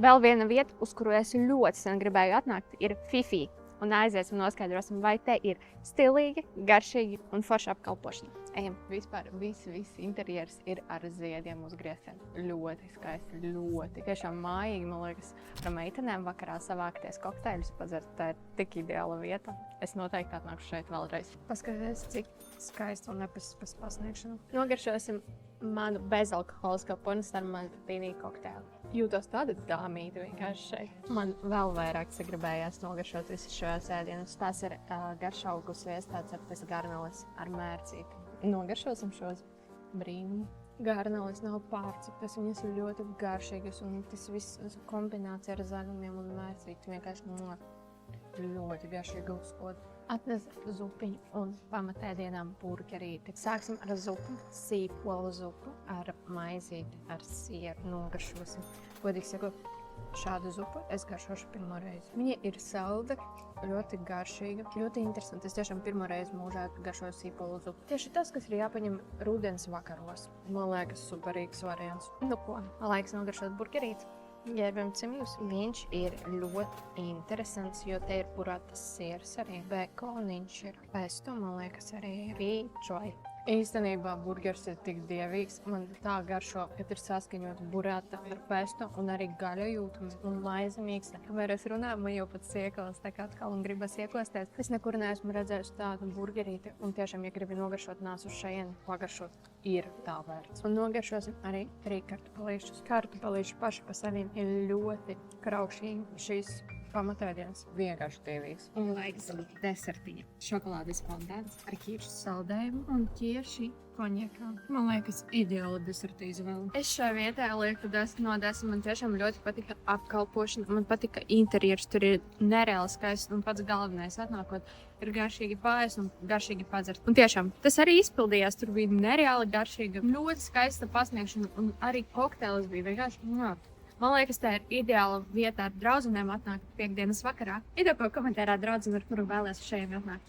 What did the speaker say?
Vēl viena vieta, uz kuru es ļoti sen gribēju atnākt, ir Fifi. Un aiziesim noskaidrosim, vai te ir stilīgi, garšīgi un forši apkalpošana. Ejam. Vispār viss interjers ir ar ziediem uzgrieztiem. Ļoti skaisti, ļoti. Tiešām mājīgi, man liekas, ar meitenēm vakarā savākties kokteļus padzert. Tā ir tik ideāla vieta. Es noteikti atnākšu šeit vēlreiz. Paskaties, cik skaisti un nepaspas pasniegšana. Nogaršosim manu bezalkoholisko pornostāru martīnī kokteili. Jūtos tāda dāmīta vienkārši šeit. Man vēl vairāk sagribējās nogaršot visu šos ēdienus. Tās ir garšaugus iestādes ar pēc garneles ar mērcīti. Nogaršosim šos brīnumu. Garneles nav pārceptas, viņas ir ļoti garšīgas un tas viss kombinācija ar zaļumiem un mērcīti vienkārši ļoti garšīgi uzkoda. Atnes zupiņu un pamatēdienām burgerīti. Sāksim ar zupu, sīpolu zupu ar maizīti, ar sieru nogaršosim. Godīgi sakot, šādu zupu es garšošu pirmo reizi. Viņa ir salda, ļoti garšīga, ļoti interesanti. Es tiešām pirmo reizi mūžā garšoju sīpolu zupu. Tieši tas, kas ir jāpaņem rudens vakaros. Man liekas superīgs variants. Nu ko, laiks nogaršot burgerīti. Ģērbjam cimdus. Viņš ir ļoti interesants, jo te ir burātas siers arī. Bekoniņš ir pesto, man liekas, arī ir pīčoji. Īstenībā burgers ir tik dievīgs. Man tā garšo, kad ir saskaņot burāta ar pesto un arī gaļa jūtams un maize mīksta. Kamēr es runāju, man jau pat siekos tā kā atkal un gribas iekosties. Es nekur neesmu redzējusi tādu burgerīti un tiešām, ja gribi nogaršot, nāc uz šejieni, pagaršot ir tā vērts. Un nogaršosim arī kartupelīšus. Kartupelīši paši pa saviem ir ļoti kraukšīgi. Šīs pamatēdienas vienkārši dievīgs. Un laiks desertiņa. Šokolādes fondāns ar ķiršu saldējumu un ķirši konjakā. Man liekas, ideāla deserta izvēle. Es šajā vietā lieku no desmit. Man tiešām ļoti patika apkalpošana. Man patika interjers. Tur ir nereāli skaists un pats galvenais atnākot. Ir garšīgi pāriest un garšīgi padzert. Un tiešām tas arī izpildījās. Tur bija nereāli garšīga, ļoti skaista pasniegšana un arī kokteils bija vienkārši. Man liekas, tā ir ideāla vieta ar draudzenēm atnākt piekdienas vakarā. Iedod ko komentārā draudzene, ar kuru vēlies šeit atnākt.